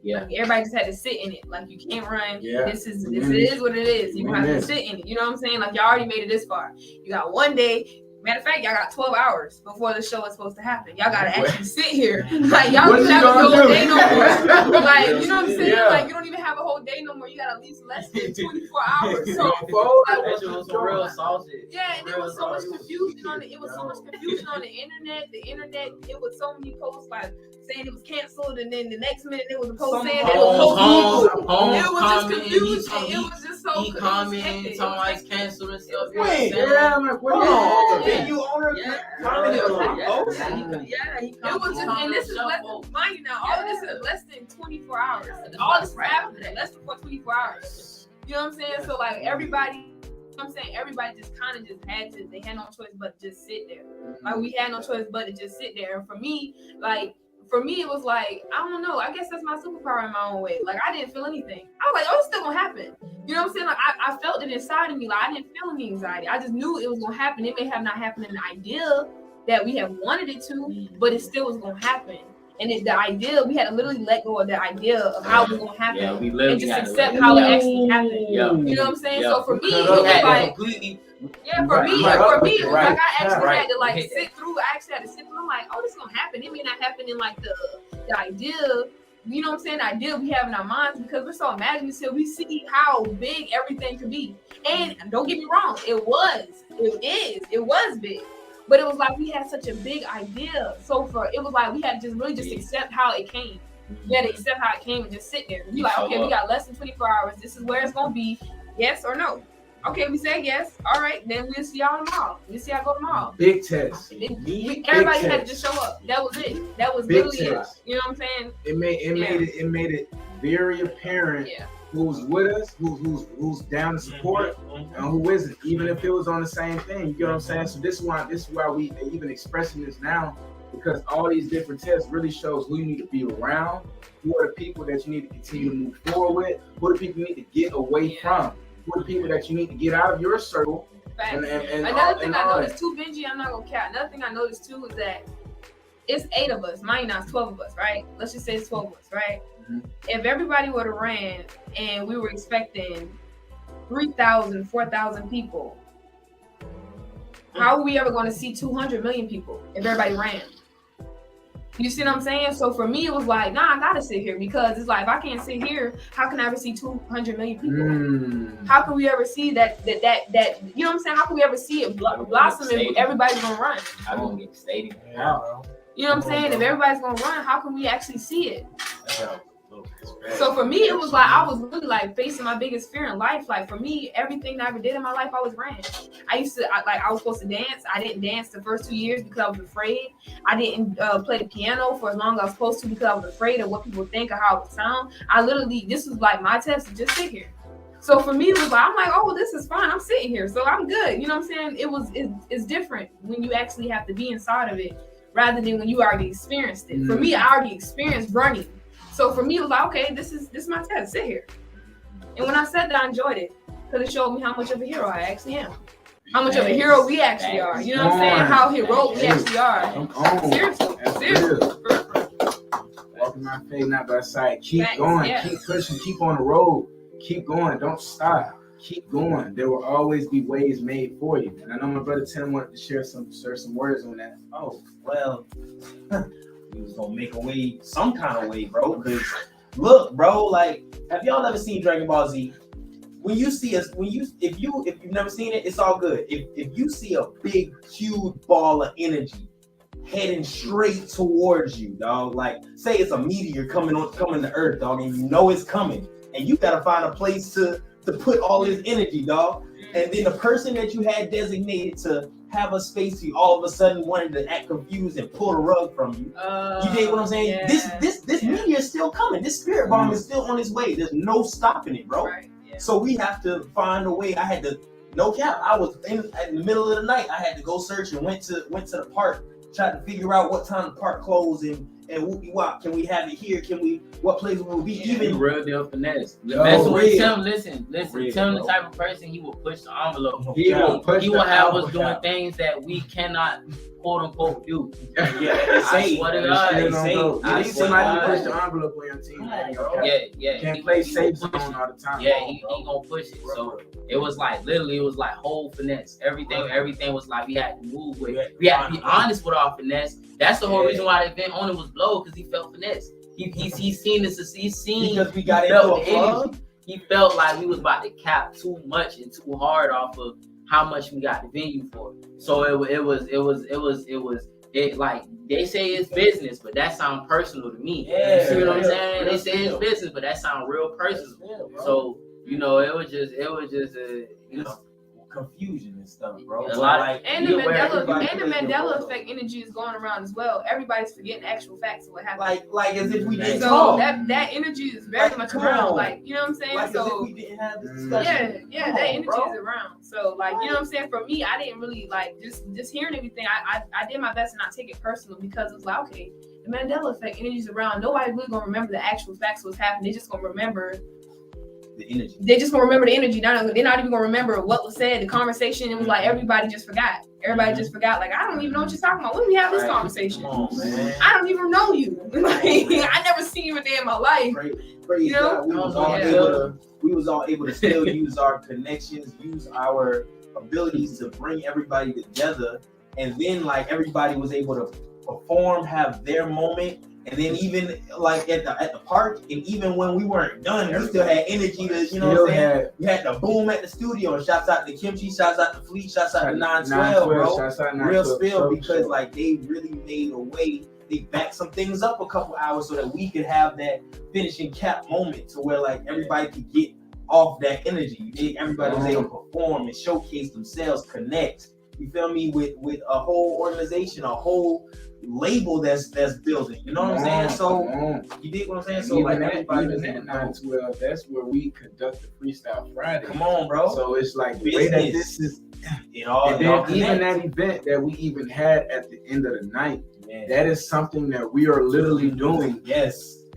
Yeah. Like, everybody just had to sit in it. Like, you can't run. Yeah. This is what it is. You have to sit in it. You know what I'm saying? Like, y'all already made it this far. You got one day. Matter of fact, y'all got 12 hours before the show is supposed to happen. Y'all gotta actually sit here. Like, y'all don't have a whole day no more. Like, you know what I'm saying? Yeah. Like, you don't even have a whole day no more. You got at least less than 24 hours. So, that shit was some real sausage. Yeah, and there was so much confusion on it. It was so much confusion on the internet. It was so many posts like saying it was canceled, and then the next minute it was a post saying it was postponed. It was just confusing. It was just so he commented, talking it's canceled and stuff. Wait, yeah, I'm like, what? Venue owner commented on he was just, and this is less than, mind you now, all of this is less than 24 hours. All this is happening less than 24 hours. You know what I'm saying? So like everybody, you know what I'm saying, everybody just kind of just had to, they had no choice but to just sit there. Like we had no choice but to just sit there. And for me, it was like, I don't know, I guess that's my superpower in my own way. Like I didn't feel anything. I was like, oh, it's still gonna happen. You know what I'm saying? Like I felt it inside of me. Like I didn't feel any anxiety. I just knew it was gonna happen. It may have not happened in the idea that we have wanted it to, but it still was gonna happen. And the idea, we had to literally let go of the idea of how it was gonna happen, and just accept how it actually happened. Yeah. You know what I'm saying? So for me, it was like for me, it was like I actually had to like sit through. I actually had to sit through. I'm like, oh, this is gonna happen. It may not happen in like the idea. You know what I'm saying? The idea we have in our minds, because we're so imaginative, we see how big everything could be. And don't get me wrong, it was big. But it was like we had such a big idea. So it was like we had to just really just accept how it came. We had to accept how it came and just sit there. Be like, okay, we got less than 24 hours. This is where it's gonna be. Yes or no? Okay, we say yes. All right, then we'll see y'all tomorrow. We'll see y'all go tomorrow. Big test. Everybody had to just show up. That was it. That was big literally test. It. You know what I'm saying? It made it very apparent who's with us, who's down to support, and who isn't. Even if it was on the same thing, you get what I'm saying? So this is why we even expressing this now, because all these different tests really shows who you need to be around, who are the people that you need to continue to move forward with, who are the people you need to get away from. Who are the people that you need to get out of your circle? And another thing I noticed too, Benji, I'm not gonna cap. Another thing I noticed too is that it's 8 of us. Mine now, it's 12 of us, right? Let's just say it's 12 of us, right? Mm-hmm. If everybody would have ran and we were expecting 3,000, 4,000 people, how are we ever going to see 200 million people if everybody ran? You see what I'm saying? So for me, it was like, nah, I gotta sit here, because it's like, if I can't sit here, how can I ever see 200 million people? How can we ever see that, you know what I'm saying? How can we ever see it blossom if everybody's gonna run? I don't get stadium. You know what I'm saying? If everybody's gonna run, how can we actually see it? So for me, it was like I was really like facing my biggest fear in life. Like for me, everything that I ever did in my life, I was ran. I was supposed to dance. I didn't dance the first 2 years because I was afraid. I didn't play the piano for as long as I was supposed to because I was afraid of what people think or how it would sound. This was like my test to just sit here. So for me, it was like, I'm like, oh, this is fine. I'm sitting here, so I'm good. You know what I'm saying? It's different when you actually have to be inside of it rather than when you already experienced it. For me, I already experienced running. So for me, it was like, okay, this is my test. Sit here. And when I sat there, I enjoyed it because it showed me how much of a hero I actually am. How much of a hero we actually are. You know what I'm saying? How heroic we actually are. Seriously. Walking my faith, not by sight. Keep Thanks, going. yeah. Keep pushing. Keep on the road. Keep going. Don't stop. Keep going. There will always be ways made for you. And I know my brother Tim wanted to share some words on that. Oh, well, we was gonna make a way, some kind of way, bro. Because look, bro, like, have y'all ever seen Dragon Ball Z? When you see us, if you've never seen it, it's all good. If you see a big, huge ball of energy heading straight towards you, dog, like say it's a meteor coming to Earth, dog, and you know it's coming, and you gotta find a place to put all this energy, dog. And then the person that you had designated to have a space to you all of a sudden wanted to act confused and pull the rug from you. You dig what I'm saying? Yeah. This meteor is still coming. This spirit bomb is still on its way. There's no stopping it, bro. Right. Yeah. So we have to find a way. I had to, no cap, I was in the middle of the night. I had to go search and went to the park, tried to figure out what time the park closed and whoop-de-wop. Can we have it here? What place will we be? Even real deal finesse. Yo, Messing with real. Tim, listen. Real, Tim, bro. the type of person, he will push the envelope. He will have us doing things that we cannot, quote unquote, do. Yeah, I swear to God. You I need swear to somebody to God. push the envelope on your team. Man. Yeah. Can't He- play he safe gonna zone push it. all the time. Yeah, he gonna push it. So it was like literally, it was like whole finesse. Everything was like we had to move with. We had to be honest with our finesse. That's the whole reason why the event owner was blow, because he felt finesse. He's seen this. He's seen because we got felt into the a club. energy. He felt like we was about to cap too much and too hard off of how much we got the venue for. So it was like they say it's business, but that sounds personal to me. Yeah, you see what I'm real, saying? real They say it's business, but that sounds real personal. So you know, it was just you know, confusion and stuff, bro. A lot. Like, And the everybody Mandela plays effect energy is going around as well. Everybody's forgetting actual facts of what happened. like as if we didn't So talk. that energy is very Like, much come around. on. Like, you know what I'm saying? Like as So if we didn't have this discussion. yeah, Come that on, energy bro. is around. So like, you know what I'm saying? For me, I didn't really like just hearing everything. I did my best to not take it personal because it's like, okay, the Mandela effect energy is around. Nobody's really gonna remember the actual facts of what's happening. They're just gonna remember The energy. They're just gonna remember the energy. They're not even gonna remember what was said. The conversation. It was like everybody just forgot. Everybody just forgot. Like, I don't even know what you're talking about. When we have this conversation, Come on, man. I don't even know you. Like, I never seen you a day in my life. Praise You know? God, we was all able to still use our connections, use our abilities to bring everybody together, and then like everybody was able to perform, have their moment, and then even like at the park, and even when we weren't done, we still had energy to, you know what I'm saying? We had the boom at the studio, and shouts out to Kimchi, shouts out to Fleet, shouts out to 912, bro. Shouts out to Real 912, spill, so because like they really made a way. They backed some things up a couple hours so that we could have that finishing cap moment to where like everybody could get off that energy. Everybody was able to perform and showcase themselves, connect. You feel me? With a whole organization, a whole label that's building. You know what I'm saying? So you dig what I'm saying? So like everybody was even at 912, that's where we conduct the Freestyle Friday. Come on, bro. So it's like the way that this is. It all, and then even that event that we even had at the end of the night, that is something that we are literally doing.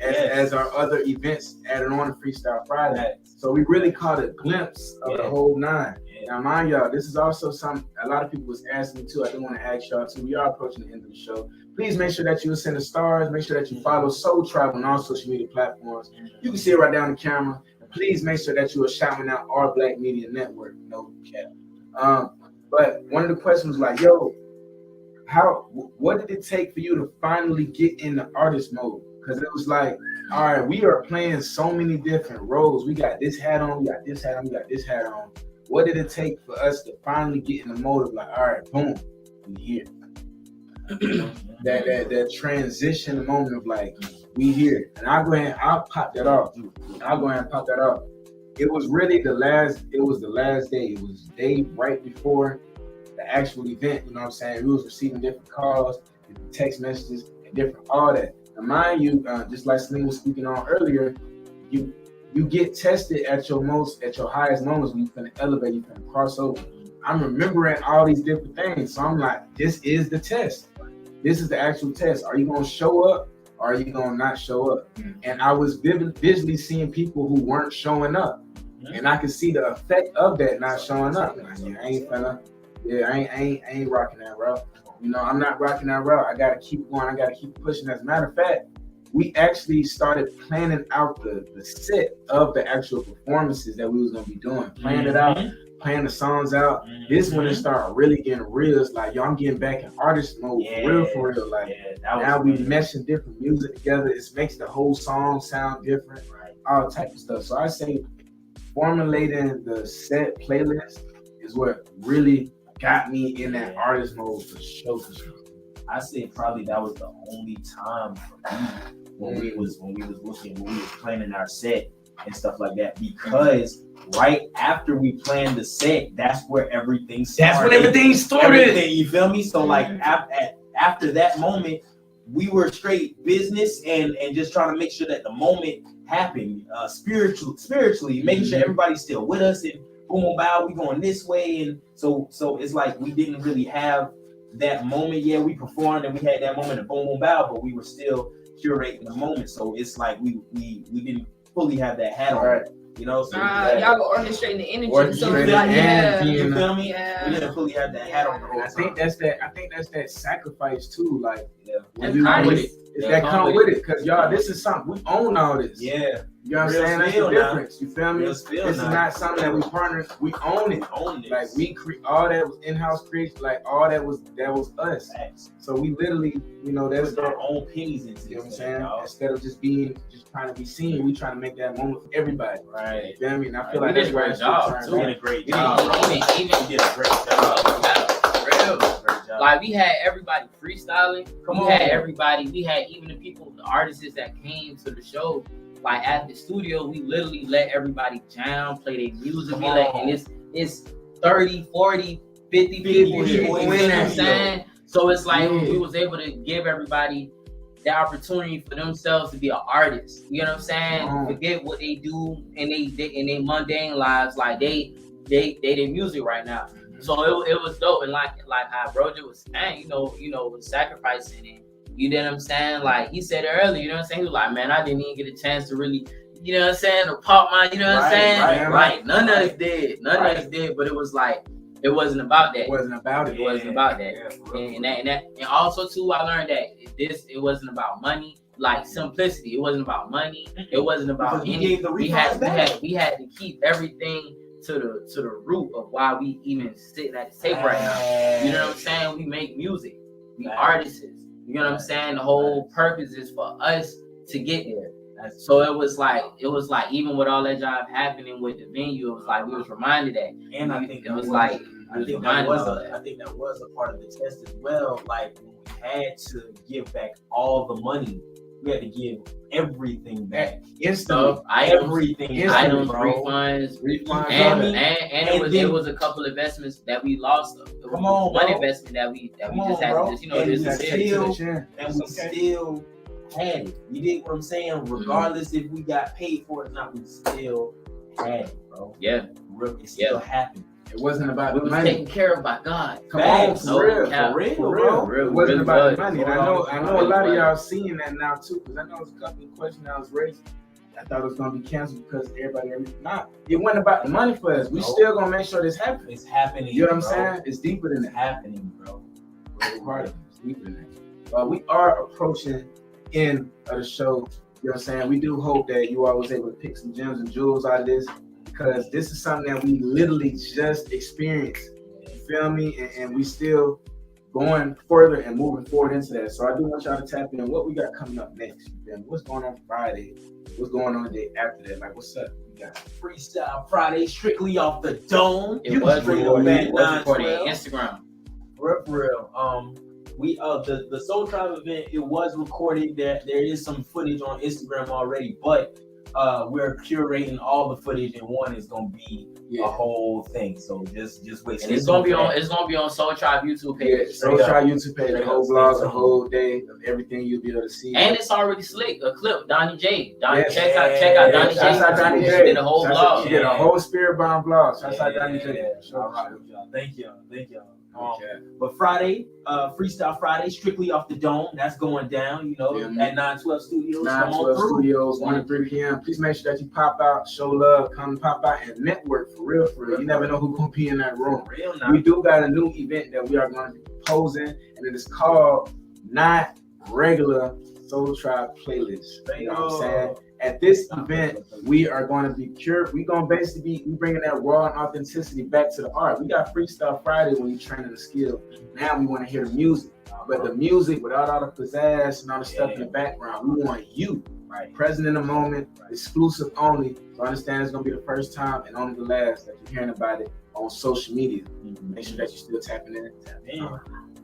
As our other events added on to Freestyle Friday. So we really caught a glimpse of the whole nine. Now, mind y'all, this is also something a lot of people was asking me too. I do want to ask y'all too. We are approaching the end of the show. Please make sure that you send the stars. Make sure that you follow Soul Travel on all social media platforms. You can see it right down the camera. And please make sure that you are shouting out our Black Media Network. No cap. But one of the questions was like, yo, what did it take for you to finally get in the artist mode? Because it was like, all right, we are playing so many different roles. We got this hat on, we got this hat on, we got this hat on. What did it take for us to finally get in the mode of like, all right, boom, we here. that transition moment of like, we here. And I'll go ahead, I'll pop that off. It was really the last day. It was the day right before the actual event, you know what I'm saying? We was receiving different calls, different text messages, and different all that. Now mind you, just like Celine was speaking on earlier, you get tested at your highest moments when you're gonna elevate, you're gonna cross over. I'm remembering all these different things. So I'm like, this is the test. This is the actual test. Are you gonna show up or are you gonna not show up? And I was visually seeing people who weren't showing up, and I could see the effect of that not showing up. Like, yeah, I ain't rocking that route. You know, I'm not rocking that route. I gotta keep going. I gotta keep pushing. As a matter of fact, we actually started planning out the set of the actual performances that we was gonna be doing. Planning it out, playing the songs out. This when it started really getting real. It's like, yo, I'm getting back in artist mode for real. Like now we meshing different music together. It makes the whole song sound different, all type of stuff. So I say formulating the set playlist is what really got me in that artist mode for sure. I say probably that was the only time for me when we was planning our set and stuff like that, because right after we planned the set, that's where everything started. That's when everything started. Everything, you feel me? So like after that moment, we were straight business and just trying to make sure that the moment happened, spiritually, making sure everybody's still with us, and boom, boom, bow, we going this way. And so it's like we didn't really have that moment. Yeah, we performed and we had that moment of boom, boom, bow, but we were still curating the moment. So it's like we didn't fully have that hat on, you know. So y'all were orchestrating the energy. So it's like, you feel me? We didn't fully have that hat on the whole time. I think that's that sacrifice too. Like when you come with it, it's that come with it. Cause y'all, this is something we own all this. Yeah. You know what I'm saying? That's the difference. You feel me? This is now. not something that we partner. We own it. Like we create all that was in-house creation. Like all that was us. So we literally, you know, that's our own pennies into. You know what I'm saying? Instead of just trying to be seen, we trying to make that moment for everybody. Right. You feel me? And I feel like that's why right. You did a great job. Even did a great job. Like we had everybody freestyling. We had even the people, the artists that came to the show. Like at the studio, we literally let everybody jam, play their music. And it's 30, 40, 50 people. You know what I'm saying? So it's like we was able to give everybody the opportunity for themselves to be an artist. You know what I'm saying? Forget what they do in they mundane lives. Like they music right now. So it was dope. And like how Roger was saying, you know, sacrificing it. You know what I'm saying? Like he said earlier, you know what I'm saying? He was like, man, I didn't even get a chance to really, you know what I'm saying, to pop my, you know what I'm saying? Like none of us did. None of us did, but it was like, it wasn't about that. It wasn't about it. It wasn't about that. And also too, I learned that it wasn't about money, like simplicity. It wasn't about money. It wasn't about anything. We had to keep everything to the root of why we even sitting at the table right now. You know what I'm saying? We make music. We artists. You know what I'm saying? The whole purpose is for us to get there. So it was like even with all that job happening with the venue, it was like we was reminded that. And I think it was like I think that was a part of the test as well. Like when we had to give back all the money, we had to give everything back. Stuff, everything, items, refunds, and it was a couple investments that we lost. One investment that we just had to just, you know, and we still had it. You dig what I'm saying? Regardless if we got paid for it or not, we still had it, bro. Yeah, it still happened. It wasn't about the money. Taken care of by God. Come on, for real, bro. It wasn't about the money. And I know a lot of y'all seeing that now too, because I know there's a couple of questions that was raised. I thought it was gonna be canceled because everybody. Nah, it wasn't about the money for us. We still gonna make sure this happens. It's happening. You know what I'm saying? It's deeper than happening, bro. It's deeper than that. But we are approaching end of the show. You know what I'm saying? We do hope that you all was able to pick some gems and jewels out of this, because this is something that we literally just experienced. You feel me? And we still going further and moving forward into that. So I do want y'all to tap in what we got coming up next. What's going on Friday? What's going on the day after that? Like, what's up? We got Freestyle Friday, strictly off the dome. It was recorded on Instagram. For real. We the Soul Tribe event, it was recorded. There is some footage on Instagram already, but we're curating all the footage, and one is gonna be a whole thing. So just wait. And it's gonna be on Soul Tribe YouTube page. Yeah, Soul Tribe YouTube page, the whole vlog, the whole day of everything you'll be able to see. And it's already slick. A clip, Donnie J. Check out Donnie J. Shout out Donnie J. She did a whole vlog. She did a whole Spirit Bomb vlog. Shout out Donnie J. All right, y'all. Thank y'all. But Friday, Freestyle Friday, strictly off the dome. That's going down, you know, at 912 Studios. 912 Studios, 1 to 3 p.m. Please make sure that you pop out, show love, come pop out, and network for real, for real. You never know who's gonna be in that room. We do got a new event that we are going to be proposing, and it is called Not Regular Soul Tribe Playlist. You know what I'm saying? At this event, we are going to be pure. We're going to basically be bringing that raw and authenticity back to the art. We got Freestyle Friday when you're training the skill. Now we want to hear the music. But the music without all the pizzazz and all the stuff in the background, we want you present in the moment, exclusive only. So understand it's going to be the first time and only the last that you're hearing about it on social media. Make sure that you're still tapping in.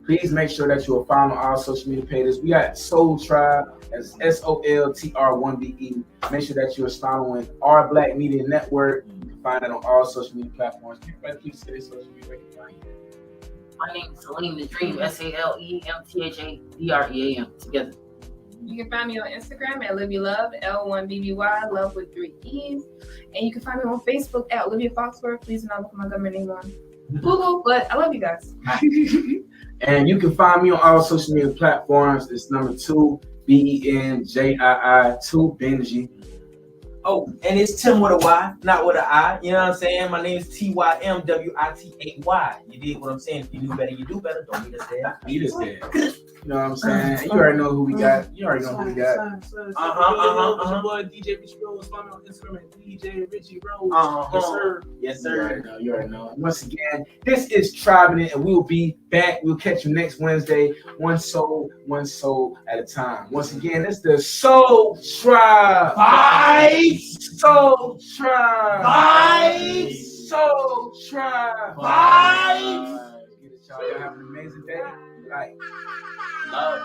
Please make sure that you are following all social media pages. We got Soul Tribe as SOLTR1BE. Make sure that you are following our Black Media Network. You can find it on all social media platforms. Please say social media. My name is Salim the Dream, SALEMTHADREAM, together. You can find me on Instagram at Olivia Love, L1BBY, love with 3 E's. And you can find me on Facebook at Olivia Foxworth. Please do not look my government name on Google, but I love you guys. And you can find me on all social media platforms. It's number 2, BENJII2, Benji. Oh, and it's Tim with a Y, not with an I. You know what I'm saying? My name is TYMWITAY. You dig what I'm saying? If you knew better, you do better. Don't need us there. Need us there. You know what I'm saying? You already know who we got. You already know who we got. Boy, DJ Richie Rose. Follow me on Instagram at DJ Richie Rose. Yes, sir. Yes, sir. You already know. Once again, this is Tribing It, and we will be back. We'll catch you next Wednesday. One soul at a time. Once again, it's the Soul Tribe. Soul Tribe. Soul Tribe. Get it, y'all. Have an amazing day. Like. Love.